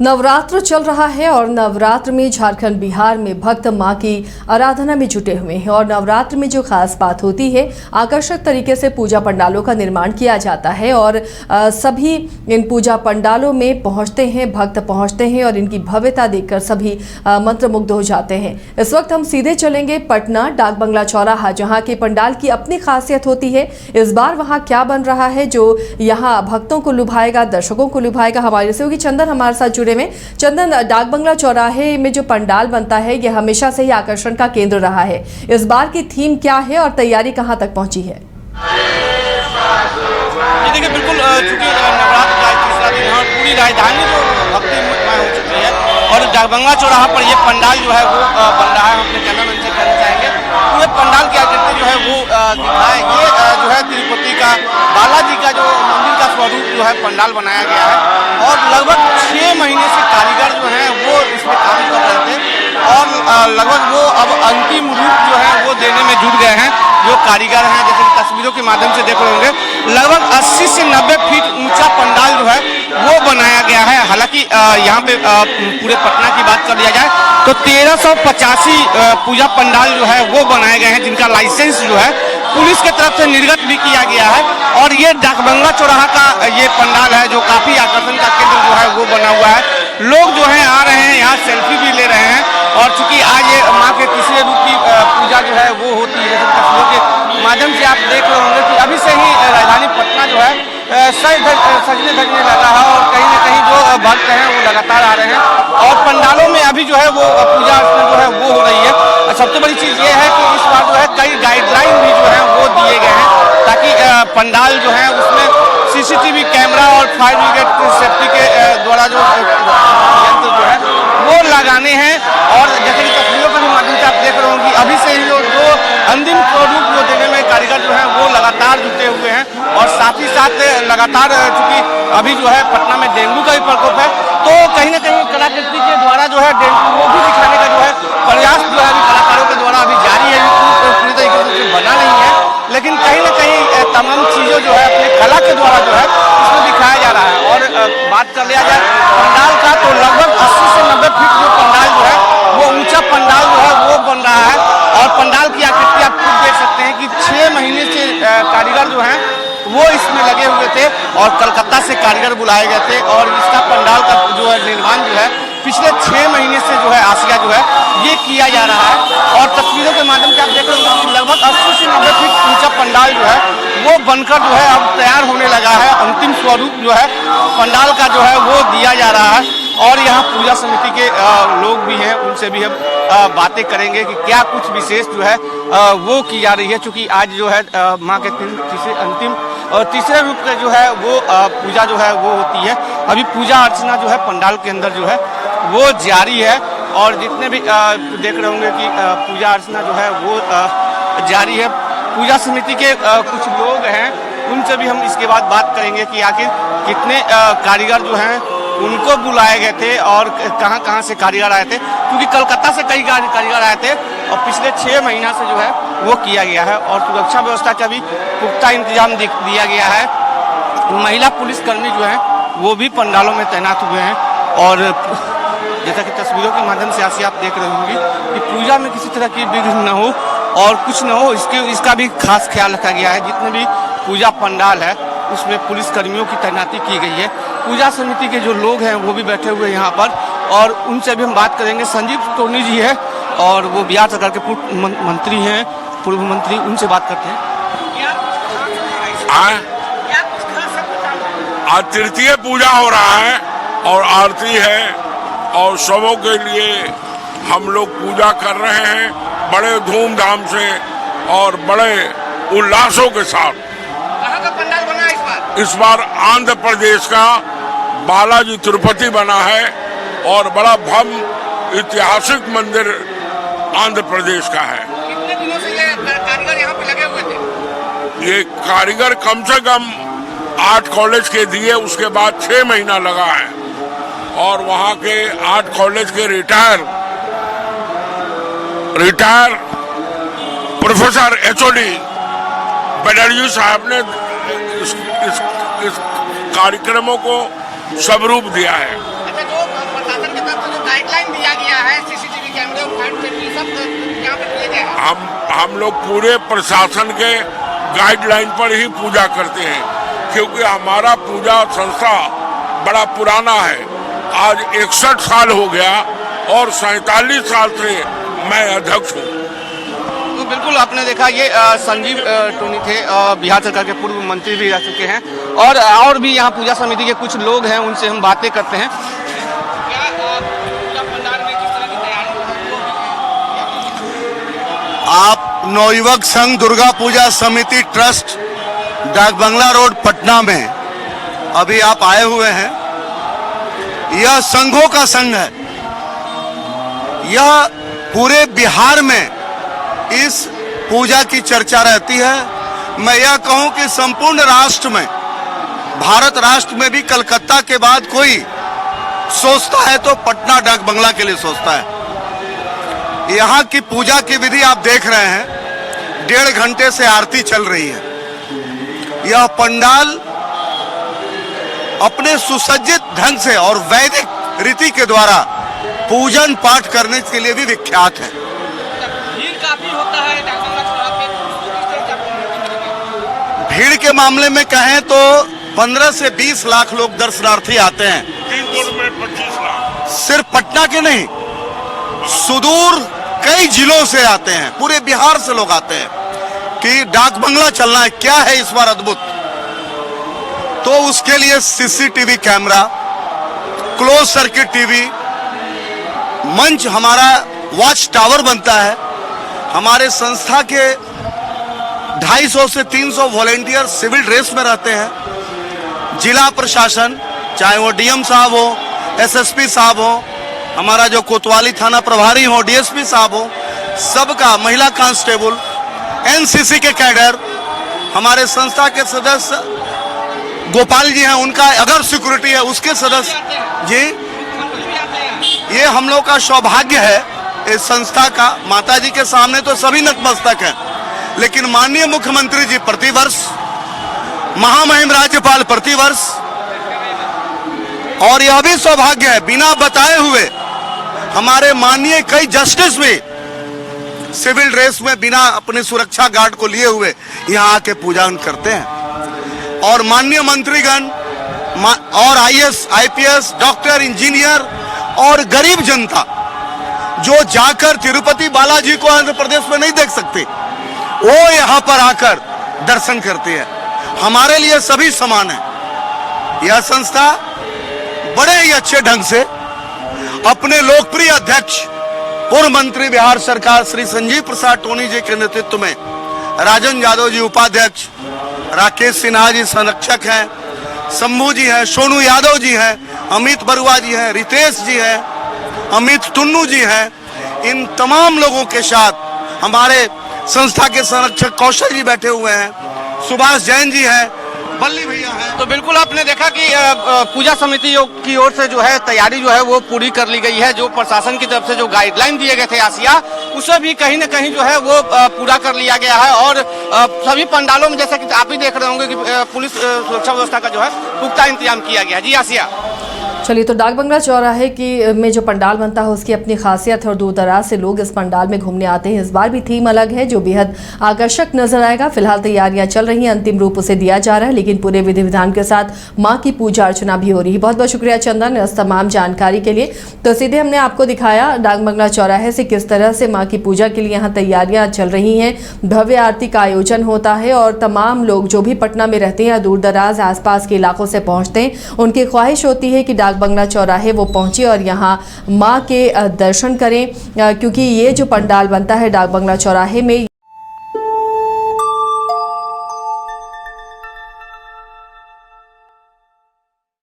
नवरात्र चल रहा है और नवरात्र में झारखंड बिहार में भक्त मां की आराधना में जुटे हुए हैं। और नवरात्र में जो खास बात होती है, आकर्षक तरीके से पूजा पंडालों का निर्माण किया जाता है और सभी इन पूजा पंडालों में पहुंचते हैं, भक्त पहुंचते हैं और इनकी भव्यता देखकर सभी मंत्रमुग्ध हो जाते हैं। इस वक्त हम सीधे चलेंगे पटना डाक बंगला चौराहा, जहाँ के पंडाल की अपनी खासियत होती है। इस बार वहाँ क्या बन रहा है जो यहाँ भक्तों को लुभाएगा, दर्शकों को लुभाएगा। हमारे सहयोगी चंदन हमारे साथ जुड़े में। चंदन, डाक बंगला चौराहे में जो पंडाल बनता है ये हमेशा से ही आकर्षण का केंद्र रहा है। इस बार की थीम क्या है और तैयारी कहां तक पहुंची है? देखिए, बिल्कुल चूंकि नवरात्र का तीसरा दिन है, पूरी राजधानी जो भक्तिमय हो चुकी है और डाक बंगला चौराहा पर ये पंडाल जो है वो बन रहा है। हम अपने कैमरामैन से कहना चाहेंगे पूरे पंडाल की आकृति जो है वो दिखाए। ये जो है तिरुपति का बालाजी का जो मंदिर का स्वरूप जो है पंडाल बनाया गया है और लगभग 6 महीने से कारीगर जो हैं वो इसमें काम कर रहे थे और लगभग वो अब अंतिम रूप जो है वो देने में जुट गए हैं। जो कारीगर हैं, जैसे तस्वीरों के माध्यम से देख रहे होंगे, लगभग 80 से 90 फीट ऊंचा पंडाल जो है वो बनाया गया है। हालांकि यहाँ पे पूरे पटना की बात कर लिया जाए तो 1385 पूजा पंडाल जो है वो बनाए गए हैं, जिनका लाइसेंस जो है पुलिस की तरफ से निर्गत भी किया गया है। और ये डाक बंगला चौराहा का ये पंडाल है जो काफी आकर्षण का केंद्र जो है वो बना हुआ है। लोग जो है आ रहे हैं, यहाँ सेल्फी भी ले रहे हैं और चूंकि आज ये माँ के तीसरे रूप की पूजा जो है वो होती है, जैसे तस्वीरों के माध्यम से आप देख रहे होंगे कि अभी से ही राजधानी पटना जो है सजने धजने लगा है और कहीं ना कहीं जो भक्त हैं वो लगातार आ रहे हैं और पंडालों में अभी जो है वो पूजा अर्चना जो है वो हो रही है। और सबसे बड़ी चीज ये है कि इस बार जो है कई गाइडलाइन भी जो है वो दिए गए हैं ताकि पंडाल जो है उसमें सीसीटीवी कैमरा और फायर ब्रिगेड सेफ्टी के द्वारा जो यंत्र जो है वो लगाने हैं। और जैसे कि तस्वीरों के माध्यम से आप देख रहे होंगे अभी से ही जो अंतिम स्वरूप जो देने में कारीगर जो है वो लगातार जुटे हुए हैं और साथ ही साथ लगातार चूंकि अभी जो है पटना में डेंगू का भी प्रकोप है तो कहीं ना कहीं कलाकृति के द्वारा जो है डेंगू वो भी दिखाने का जो है प्रयास जो है अभी कलाकारों के द्वारा अभी जारी है। पूरी तरीके से बना नहीं है लेकिन कहीं ना कहीं तमाम चीज़ों जो है अपनी कला के द्वारा जो है उसमें दिखाया जा रहा है। और बात कर लिया जाए पंडाल का तो लगभग 80 से 90 फीट जो पंडाल जो है वो ऊंचा पंडाल जो है वो बन रहा है और पंडाल की आकृति आप खुद देख सकते हैं कि 6 महीने से कारीगर जो हैं वो इसमें लगे हुए थे और कलकत्ता से कारीगर बुलाए गए थे और इसका पंडाल का जो है निर्माण जो है पिछले 6 महीने से जो है आसिया जो है ये किया जा रहा है। और तस्वीरों के माध्यम से आप देख रहे हैं लगभग 80 से 90 फीट ऊंचा पंडाल जो है वो बनकर जो है अब तैयार होने लगा है। अंतिम स्वरूप जो है पंडाल का जो है वो दिया जा रहा है और यहाँ पूजा समिति के लोग भी हैं, उनसे भी हम बातें करेंगे कि क्या कुछ विशेष जो है वो की जा रही है। चूँकि आज जो है माँ के अंतिम और तीसरे रूप का जो है वो पूजा जो है वो होती है। अभी पूजा अर्चना जो है पंडाल के अंदर जो है वो जारी है और जितने भी देख रहे होंगे कि पूजा अर्चना जो है वो जारी है। पूजा समिति के कुछ लोग हैं, उनसे भी हम इसके बाद बात करेंगे कि आखिर कितने कारीगर जो हैं उनको बुलाए गए थे और कहां कहां से कारीगर आए थे, क्योंकि कलकत्ता से कई कारीगर आए थे और पिछले 6 महीना से जो है वो किया गया है। और सुरक्षा व्यवस्था का भी पुख्ता इंतजाम दिया गया है। महिला पुलिसकर्मी जो है वो भी पंडालों में तैनात हुए हैं और जैसा कि तस्वीरों के माध्यम से आप देख रहे होंगे कि पूजा में किसी तरह की विघ्न न हो और कुछ न हो इसका भी खास ख्याल रखा गया है। जितने भी पूजा पंडाल है उसमें पुलिसकर्मियों की तैनाती की गई है। पूजा समिति के जो लोग हैं वो भी बैठे हुए हैं यहाँ पर और उनसे भी हम बात करेंगे। संजीव टोनी जी है और वो बिहार सरकार के पूर्व मंत्री हैं, पूर्व मंत्री, उनसे बात करते हैं। आज तृतीय पूजा हो रहा है और आरती है और सबों के लिए हम लोग पूजा कर रहे हैं बड़े धूमधाम से और बड़े उल्लासों के साथ। कहाँ का पंडाल बना है इस बार? इस बार आंध्र प्रदेश का बालाजी तिरुपति बना है और बड़ा भव्य ऐतिहासिक मंदिर आंध्र प्रदेश का है। कितने दिनों से ये कारीगर यहाँ पे लगे हुए थे? ये कारीगर कम से कम 8 कॉलेज के दिए, उसके बाद 6 महीना लगा है और वहाँ के 8 कॉलेज के रिटायर प्रोफेसर HOD बनर्जी साहब ने इस कार्यक्रमों को स्वरूप दिया है। अच्छा, जो गाइडलाइन दिया गया है, सीसीटीवी कैमरे और फायर सेफ्टी सब यहाँ पे किए गए हैं। हम लोग पूरे प्रशासन के गाइडलाइन पर ही पूजा करते हैं, क्योंकि हमारा पूजा संस्था बड़ा पुराना है। आज 61 साल हो गया और 47 साल से मैं अध्यक्ष हूँ। तो बिल्कुल आपने देखा ये संजीव टोनी थे, बिहार सरकार के पूर्व मंत्री भी रह चुके हैं और भी यहाँ पूजा समिति के कुछ लोग हैं, उनसे हम बातें करते हैं। क्या पूजा पंडाल में किस तरह की तैयारी आप नवयुवक संघ दुर्गा पूजा समिति ट्रस्ट डाक बंगला रोड पटना में अभी आप आए हुए हैं। यह संघों का संघ है। यह पूरे बिहार में इस पूजा की चर्चा रहती है। मैं यह कहूं कि संपूर्ण राष्ट्र में, भारत राष्ट्र में भी कलकत्ता के बाद कोई सोचता है तो पटना डाक बंगला के लिए सोचता है। यहाँ की पूजा की विधि आप देख रहे हैं, 1.5 घंटे से आरती चल रही है। यह पंडाल अपने सुसज्जित ढंग से और वैदिक रीति के द्वारा पूजन पाठ करने के लिए भी विख्यात है। भीड़ काफी होता है डाक बंगला चौराहे पे। भीड़ के मामले में कहें तो 15 से 20 लाख लोग दर्शनार्थी आते हैं। 3 दिन में 25 लाख। सिर्फ पटना के नहीं, सुदूर कई जिलों से आते हैं, पूरे बिहार से लोग आते हैं कि डाक बंगला चलना है, क्या है इस बार अद्भुत। तो उसके लिए CCTV camera, close circuit TV, मंच, हमारा वॉच टावर बनता है। हमारे संस्था के 250 से 300 वॉलेंटियर सिविल ड्रेस में रहते हैं। जिला प्रशासन, चाहे वो डीएम साहब हो, एसएसपी साहब हो, हमारा जो कोतवाली थाना प्रभारी हो, डीएसपी साहब हो, सबका, महिला कांस्टेबल, एनसीसी के कैडर, हमारे संस्था के सदस्य गोपाल जी हैं, उनका अगर सिक्योरिटी है उसके सदस्य जी। ये हम लोग का सौभाग्य है इस संस्था का। माता जी के सामने तो सभी नतमस्तक हैं, लेकिन माननीय मुख्यमंत्री जी प्रतिवर्ष, महामहिम राज्यपाल प्रतिवर्ष, और यह भी सौभाग्य है बिना बताए हुए हमारे माननीय कई जस्टिस भी सिविल ड्रेस में बिना अपने सुरक्षा गार्ड को लिए हुए यहाँ आके पूजा करते हैं। और माननीय मंत्रीगण और आईएएस, आईपीएस, डॉक्टर, इंजीनियर और गरीब जनता जो जाकर तिरुपति बालाजी को आंध्र प्रदेश में नहीं देख सकते, वो यहाँ पर आकर दर्शन करते हैं। हमारे लिए सभी समान है। यह संस्था बड़े ही अच्छे ढंग से अपने लोकप्रिय अध्यक्ष, पूर्व मंत्री बिहार सरकार श्री संजीव प्रसाद टोनी जी के नेतृत्व में, राजन यादव जी उपाध्यक्ष, राकेश सिन्हा जी संरक्षक हैं, शंभू जी हैं, सोनू यादव जी हैं, अमित बरुआ जी हैं, रितेश जी हैं, अमित टुन्नू जी हैं। इन तमाम लोगों के साथ हमारे संस्था के संरक्षक कौशल जी बैठे हुए हैं, सुभाष जैन जी हैं, बल्ली भैया हैं। तो बिल्कुल आपने देखा कि पूजा समिति की ओर से जो है तैयारी जो है वो पूरी कर ली गई है। जो प्रशासन की तरफ से जो गाइडलाइन दिए गए थे आसिया, उसे भी कहीं न कहीं जो है वो पूरा कर लिया गया है। और सभी पंडालों में जैसा कि आप ही देख रहे होंगे कि पुलिस सुरक्षा व्यवस्था का जो है पुख्ता इंतजाम किया गया है। जी आसिया। चलिए, तो डाक बंगला चौराहे की में जो पंडाल बनता है उसकी अपनी खासियत है और दूर दराज से लोग इस पंडाल में घूमने आते हैं। इस बार भी थीम अलग है जो बेहद आकर्षक नजर आएगा। फिलहाल तैयारियां चल रही हैं, अंतिम रूप उसे दिया जा रहा है, लेकिन पूरे विधि विधान के साथ मां की पूजा अर्चना भी हो रही है। बहुत बहुत शुक्रिया चंदन इस तमाम जानकारी के लिए। तो सीधे हमने आपको दिखाया डाक बंगला चौराहे से किस तरह से माँ की पूजा के लिए यहाँ तैयारियाँ चल रही हैं। भव्य आरती का आयोजन होता है और तमाम लोग जो भी पटना में रहते हैं या दूर दराज आसपास के इलाकों से पहुँचते हैं, उनकी ख्वाहिश होती है कि डाक बंगला चौराहे वो पहुंचे और यहाँ माँ के दर्शन करें, क्योंकि ये जो पंडाल बनता है डाक बंगला चौराहे में